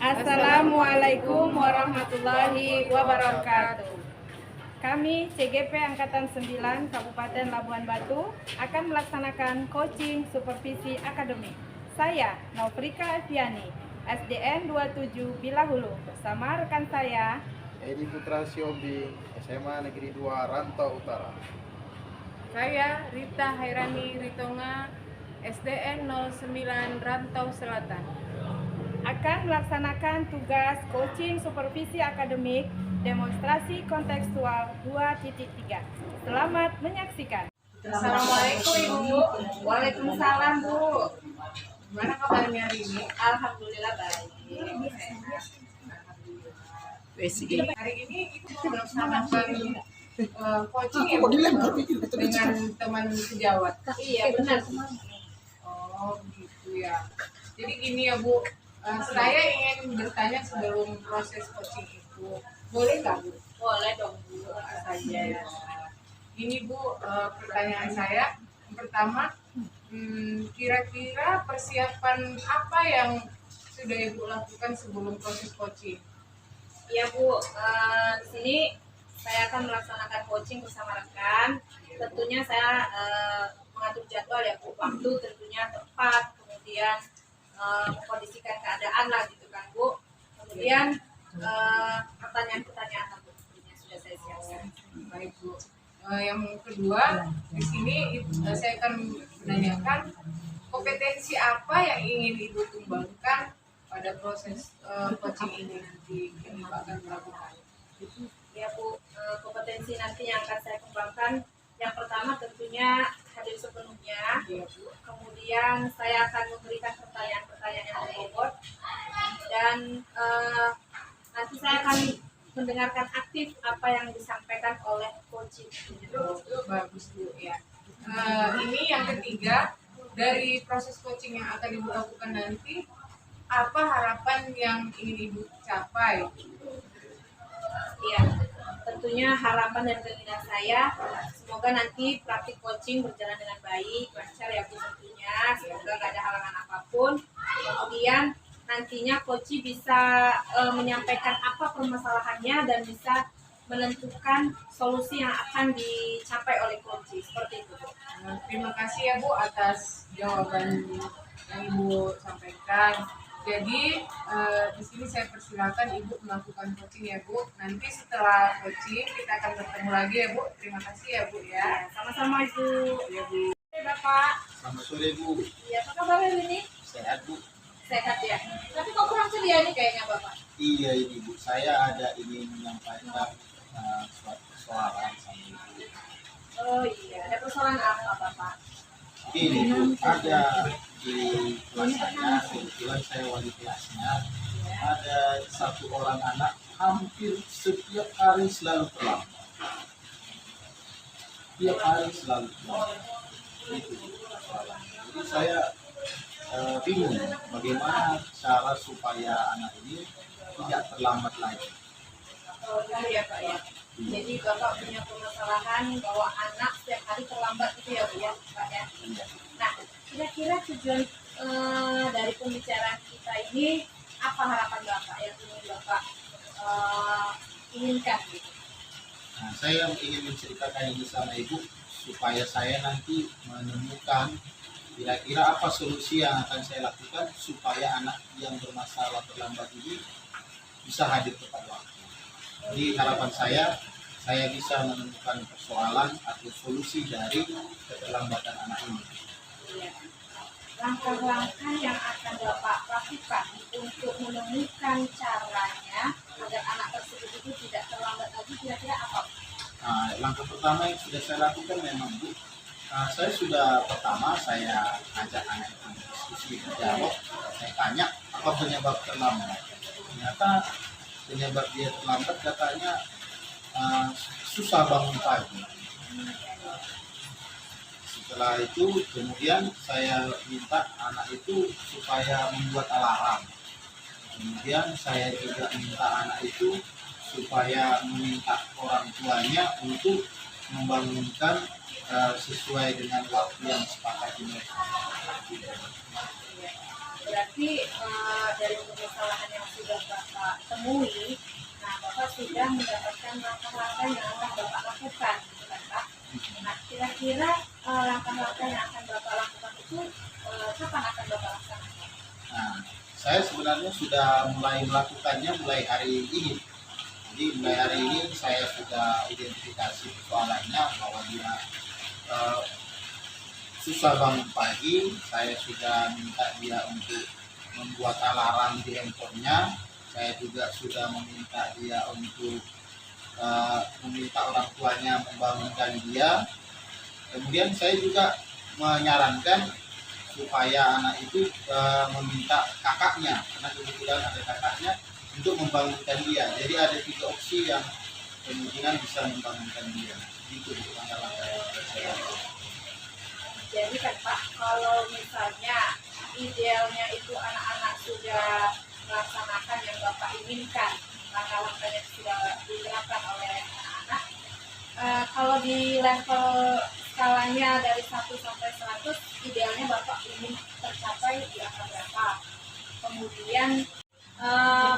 Assalamualaikum warahmatullahi wabarakatuh. Kami CGP Angkatan 9 Kabupaten Labuhan Batu akan melaksanakan coaching supervisi akademik. Saya Nofrika Eviani, SDN 27 Bilahulu, bersama rekan saya Edi Putra Siombing, SMA Negeri 2 Rantau Utara. Saya Rita Hairani Ritonga, SDN 09 Rantau Selatan. Akan melaksanakan tugas coaching supervisi akademik demonstrasi kontekstual 2.3. Selamat menyaksikan. Assalamualaikum Ibu. Waalaikumsalam Bu. Gimana kabarnya hari ini? Alhamdulillah baik. Hari ini Ibu melaksanakan coaching ya Bu? Dengan teman sejawat. Iya benar. Oh gitu ya. Jadi gini ya Bu, saya ingin bertanya sebelum proses coaching itu, boleh nggak Bu? Boleh dong Bu. Saja ya. Ini Bu, pertanyaan saya yang pertama, kira-kira persiapan apa yang sudah Ibu lakukan sebelum proses coaching? Iya Bu, di sini saya akan melaksanakan coaching bersama rekan. Tentunya saya mengatur jadwal ya Bu, waktu tentunya tepat, kemudian mengkondisikan keadaan lah gitu kan Bu. Kemudian pertanyaan-pertanyaan apa tentunya sudah saya siapkan. Baik Bu. Yang kedua, di sini saya akan menanyakan kompetensi apa yang ingin Ibu kembangkan pada proses coaching ini nanti yang Ibu akan melakukan. Ya Bu, kompetensi nanti yang akan saya kembangkan, yang pertama tentunya hadir sepenuhnya. Ya, Bu. Kemudian saya akan memberikan pertanyaan-pertanyaan yang berbobot, dan nanti saya akan mendengarkan aktif apa yang disampaikan oleh coaching. Bagus Bu ya. Ini yang ketiga, dari proses coaching yang akan Ibu lakukan nanti, apa harapan yang ingin Ibu capai? Ya, tentunya harapan dan keinginan saya semoga nanti praktik coaching berjalan dengan baik, lancar ya Bu tentunya, semoga gak ada halangan apapun. Kemudian nantinya coach bisa menyampaikan apa permasalahannya dan bisa menentukan solusi yang akan dicapai oleh coach, seperti itu. Terima kasih ya Bu atas jawaban yang Ibu sampaikan. Jadi di sini saya persilakan Ibu melakukan coaching ya Bu. Nanti setelah coaching kita akan bertemu lagi ya Bu. Terima kasih ya Bu ya. Sama-sama Ibu. Ya Bu. Oke Bapak. Selamat sore Bu. Iya, apa kabar hari ini? Sehat Bu? Sehat ya. Tapi kok kurang ceria nih kayaknya Bapak. Iya ini Bu, saya ada ingin menyampaikan suatu persoalan sama Ibu. Oh iya, ada persoalan apa Bapak? Ini Bu, ada di kelas saya, kebetulan saya wali kelasnya, ada satu orang anak hampir setiap hari selalu terlambat. Setiap hari selalu terlambat. Itu persoalan. Jadi saya bingung bagaimana cara supaya anak ini tidak terlambat lagi. Oh iya Pak ya. Jadi Bapak punya permasalahan bahwa anak setiap hari terlambat gitu ya Bu ya Pak ya. Nah, kira-kira tujuan dari pembicaraan kita ini apa harapan Bapak yang ingin Bapak inginkan gitu? Nah, saya ingin menceritakan ini sama Ibu supaya saya nanti menemukan kira-kira apa solusi yang akan saya lakukan supaya anak yang bermasalah terlambat ini bisa hadir tepat waktu. Jadi harapan saya bisa menemukan persoalan atau solusi dari keterlambatan anak ini. Iya. Langkah-langkah yang akan Bapak lakukan untuk menemukan caranya agar anak tersebut itu tidak terlambat lagi, kira-kira apa? Nah, langkah pertama yang sudah saya lakukan memang Bu, saya sudah pertama saya ajak anak itu diskusi, dialog, saya tanya apa penyebab terlambat. Ternyata penyebab dia terlambat katanya susah bangun pagi. Setelah itu kemudian saya minta anak itu supaya membuat alarm. Kemudian saya juga minta anak itu supaya meminta orang tuanya untuk membangunkan sesuai dengan waktu yang sepakati mereka. Berarti dari permasalahan yang sudah temui, nah Bapak sudah mendapatkan langkah-langkah yang akan Bapak lakukan, gitu kan Pak? Nah, kira-kira langkah-langkah yang akan Bapak lakukan itu kapan akan Bapak laksanakan? Nah, saya sebenarnya sudah mulai melakukannya mulai hari ini. Jadi mulai hari ini saya sudah identifikasi persoalannya bahwa dia eh, susah bangun pagi. Saya sudah minta dia untuk membuat alarm di handphonenya. Saya juga sudah meminta dia untuk meminta orang tuanya membangunkan dia. Kemudian saya juga menyarankan supaya anak itu meminta kakaknya, karena kebetulan ada kakaknya, untuk membangunkan dia. Jadi ada 3 opsi yang kemungkinan bisa membangunkan dia. Itu langkah-langkah yang saya lakukan. Jadi kan Pak, kalau misalnya idealnya itu anak-anak sudah melaksanakan yang Bapak inginkan, langkah-langkah yang sudah diterapkan oleh anak-anak, kalau di level skalanya dari 1 sampai 100, idealnya Bapak ingin tercapai di angka berapa? Kemudian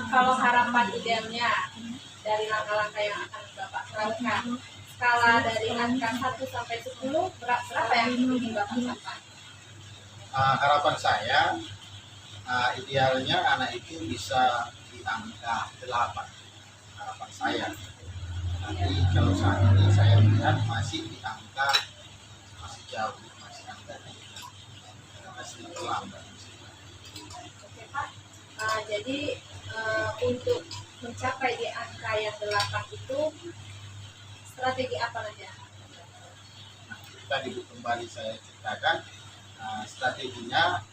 kalau harapan idealnya dari langkah-langkah yang akan Bapak terapkan, skala dari angka 1 sampai 10, berapa yang ingin Bapak capai? Harapan saya idealnya anak itu bisa di angka 8. Harapan saya. Tapi kalau saat ini saya melihat masih di angka masih jauh, masih angka 3. Karena masih terlambat. Oke Pak, jadi untuk mencapai di angka yang 8 itu strategi apa saja? Tadi kembali saya ceritakan strateginya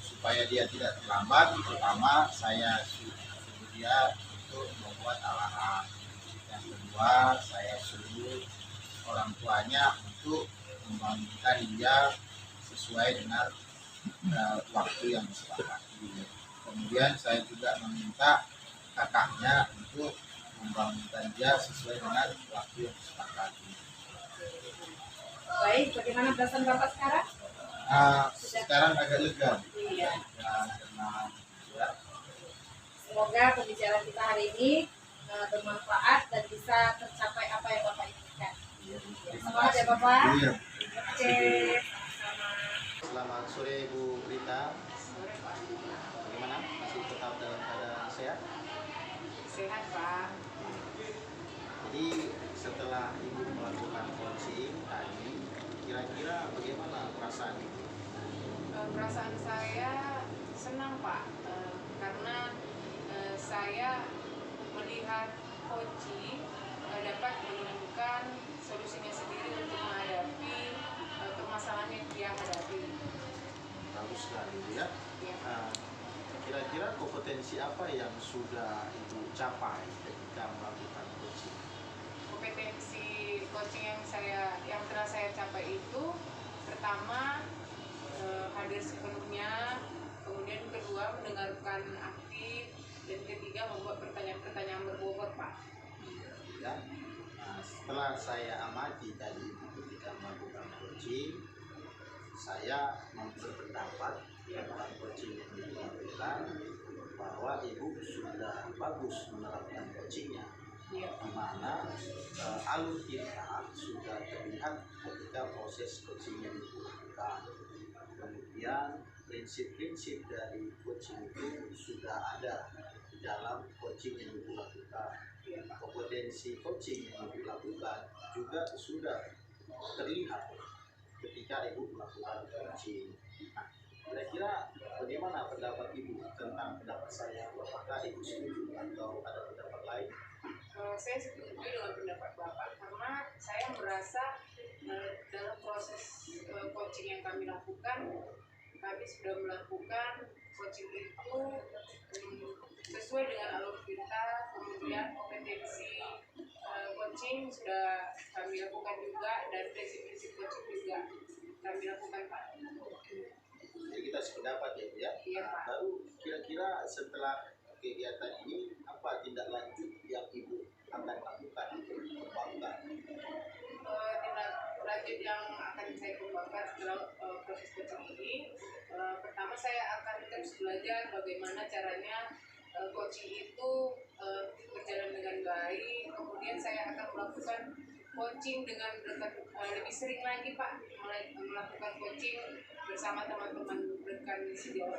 supaya dia tidak terlambat. Pertama, saya suruh dia untuk membuat alarm. Yang kedua, saya suruh orang tuanya untuk membangunkan dia sesuai dengan waktu yang disepakati. Kemudian saya juga meminta kakaknya untuk membangunkan dia sesuai dengan waktu yang disepakati. Baik, bagaimana perasaan Bapak sekarang? Sekarang agak lega. Iya. Karena ya, Semoga pembicaraan kita hari ini bermanfaat dan bisa tercapai apa yang Bapak inginkan. terima Semangat ya kasih. Bapak. Iya. Oke, sama-sama. Selamat sore Bu Rita. Sore Pak. Bagaimana? Masih tetap dalam keadaan sehat? Sehat Pak. Jadi setelah Ibu melakukan coaching tadi, kira-kira bagaimana perasaan Ibu? Perasaan saya senang Pak, karena saya melihat coaching dapat menemukan solusinya sendiri untuk menghadapi permasalahan yang dia hadapi. Bagus sekali ya. Ya. Kira-kira kompetensi apa yang sudah Ibu capai ketika melakukan coaching? Kompetensi coaching yang telah saya capai itu, pertama hadir sepenuhnya, kemudian kedua mendengarkan aktif, dan ketiga membuat pertanyaan-pertanyaan berbobot Pak. Ya. Setelah saya amati tadi ketika melakukan coaching, saya berpendapat tentang coaching yang dilakukan bahwa Ibu sudah bagus menerapkan coachingnya, Iya. di mana alur kita sudah terlihat ketika proses coaching yang dilakukan. Kemudian prinsip-prinsip dari coaching itu sudah ada di dalam coaching yang dilakukan. Kompetensi coaching yang dilakukan juga sudah terlihat ketika Ibu melakukan coaching. Nah, kira-kira bagaimana pendapat Ibu tentang pendapat saya? Apakah Ibu setuju atau ada pendapat lain? Saya setuju dengan pendapat Bapak, karena saya merasa dalam proses coaching yang kami lakukan, kami sudah melakukan coaching itu sesuai dengan alur kita, kemudian kompetensi coaching sudah kami lakukan juga, dan prinsip-prinsip coaching juga kami lakukan Pak. Jadi kita sependapat ya Bu ya. Iya, Pak. Baru kira-kira setelah kegiatan ini apa tindak lanjut yang Ibu akan lakukan untuk mengembangkan? Tindak lanjut yang akan saya kembangkan setelah proses coaching ini, pertama saya akan terus belajar bagaimana caranya coaching itu kemudian saya akan melakukan coaching dengan lebih sering lagi Pak, mulai melakukan coaching bersama teman-teman rekan di sekolah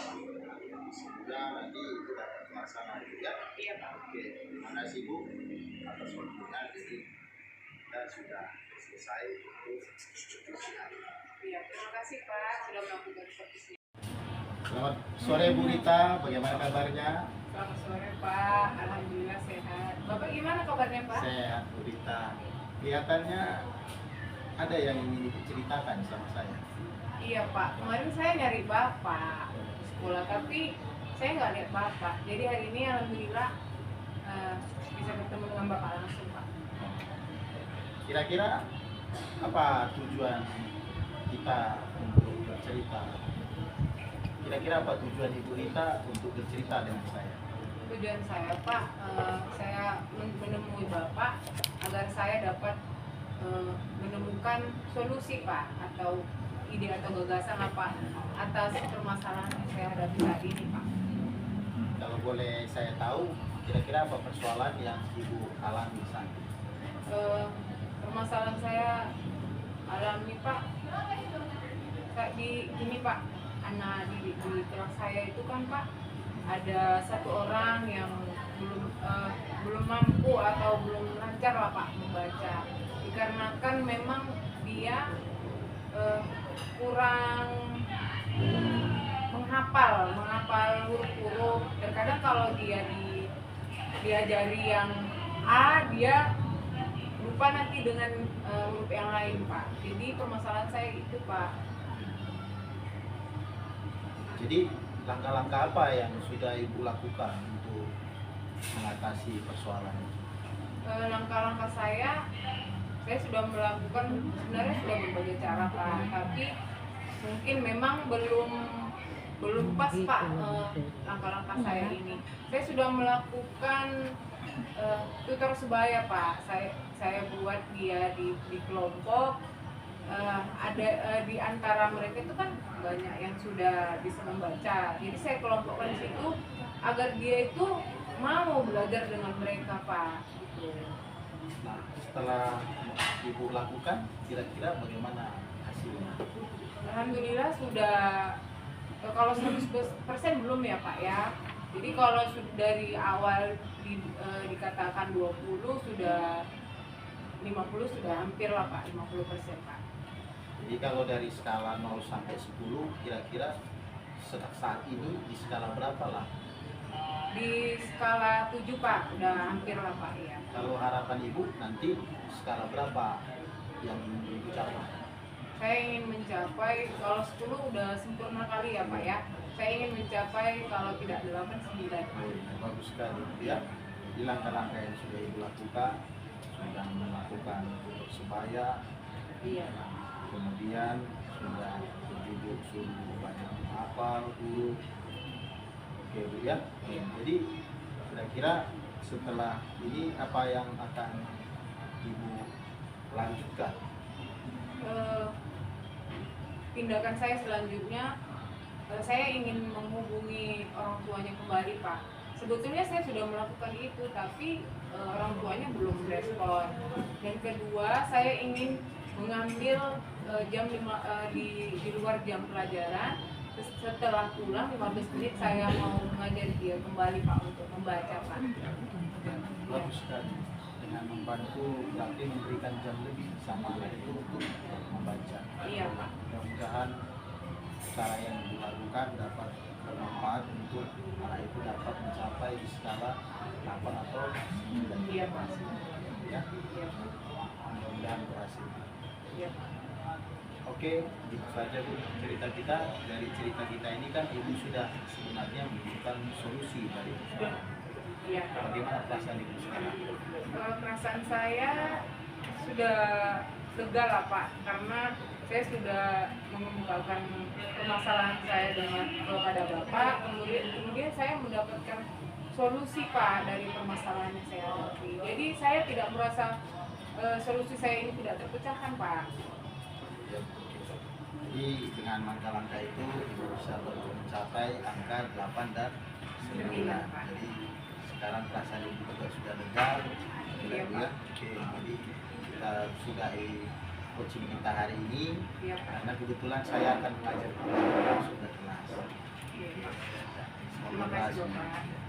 Pak. Semoga nanti kita terlaksana juga. Iya Pak. Oke, terima kasih Bu atas waktunya. Jadi kita sudah selesai untuk diskusi hari ini. Iya, terima kasih Pak sudah melakukan diskusi. Selamat sore Bu Rita, bagaimana kabarnya? Selamat sore Pak, alhamdulillah sehat. Bapak gimana kabarnya Pak? Sehat Bu Rita. Kelihatannya ada yang ingin diceritakan sama saya. Iya Pak, kemarin saya nyari Bapak di sekolah, tapi saya nggak lihat Bapak. Jadi hari ini alhamdulillah bisa bertemu dengan Bapak langsung Pak. Kira-kira apa tujuan kita untuk bercerita? Kira-kira apa tujuan Ibu Rita untuk bercerita dengan saya? Tujuan saya Pak, saya menemui Bapak agar saya dapat menemukan solusi Pak, atau ide atau gagasan apa atas permasalahan yang saya hadapi saat ini Pak. Kalau boleh saya tahu, kira-kira apa persoalan yang Ibu alami saat ini? Permasalahan saya alami Pak, kayak ini Pak, anak di kelas saya itu kan Pak, ada satu orang yang belum mampu atau belum lancar lah Pak membaca, dikarenakan memang dia kurang menghafal huruf-huruf. Terkadang kalau dia diajari yang A, dia lupa nanti dengan huruf yang lain Pak. Jadi permasalahan saya itu Pak. Jadi langkah-langkah apa yang sudah Ibu lakukan untuk mengatasi persoalan itu? Langkah-langkah saya sudah melakukan, sebenarnya sudah berbagai cara Pak, tapi mungkin memang belum pas Pak langkah-langkah saya ini. Saya sudah melakukan tutor sebaya Pak. Saya buat dia di kelompok. Ada di antara mereka itu kan banyak yang sudah bisa membaca. Jadi saya kelompokkan di situ agar dia itu mau belajar dengan mereka Pak. Gitu. Nah, setelah Ibu lakukan, kira-kira bagaimana hasilnya? Alhamdulillah sudah, kalau 100% belum ya Pak ya. Jadi kalau dari awal dikatakan 20, sudah 50, sudah hampir lah Pak, 50% Pak. Jadi kalau dari skala 0 sampai 10, kira-kira saat ini di skala berapa lah? Di skala 7 Pak, udah hampir lah Pak ya. Kalau harapan Ibu nanti skala berapa yang ingin Ibu capai? Saya ingin mencapai, kalau 10 udah sempurna kali ya Pak ya. Saya ingin mencapai kalau tidak 8, 9. Bagus sekali ya. Di langkah-langkah yang sudah Ibu lakukan, sudah melakukan untuk sebaya, Iya Pak. kemudian sudah Ibu suruh banyak menghafal huruf. Oke Bu ya. Jadi kira-kira setelah ini apa yang akan Ibu lanjutkan? Tindakan saya selanjutnya, saya ingin menghubungi orang tuanya kembali Pak. Sebetulnya saya sudah melakukan itu, tapi orang tuanya belum respon. Dan kedua, saya ingin mengambil jam di luar jam pelajaran. Setelah pulang 15 menit saya mau mengajar dia kembali Pak untuk membaca Pak. Bagus sekali. Dengan membantu berarti memberikan jam lebih sama anak itu untuk membaca. Iya Pak. Mudah-mudahan cara yang dilakukan dapat bermanfaat untuk anak itu dapat mencapai di skala 8 atau 9. Iya Pak. Ya, Iya Pak. mudah-mudahan berhasil. Iya Pak. Oke, itu saja Bu cerita kita. Dari cerita kita ini kan Ibu sudah sebenarnya menunjukkan solusi dari persoalan. Iya. Bagaimana perasaan Ibu sekarang? Perasaan saya sudah lega lah Pak, karena saya sudah mengemukakan permasalahan saya kepada Bapak, kemudian saya mendapatkan solusi Pak dari permasalahan yang saya hadapi. Jadi saya tidak merasa solusi saya ini tidak terpecahkan Pak. Ya. Jadi dengan langkah-langkah itu Ibu bisa mencapai angka 8 dan 9. Jadi sekarang perasaan Ibu juga sudah lega, Iya, ya. Pak. Oke, jadi kita sudahi coaching kita hari ini Iya, Pak. karena kebetulan saya akan mengajar kepada sudah kelas. Iya, Pak. Semoga Terima kasih, berhasil. Bapak.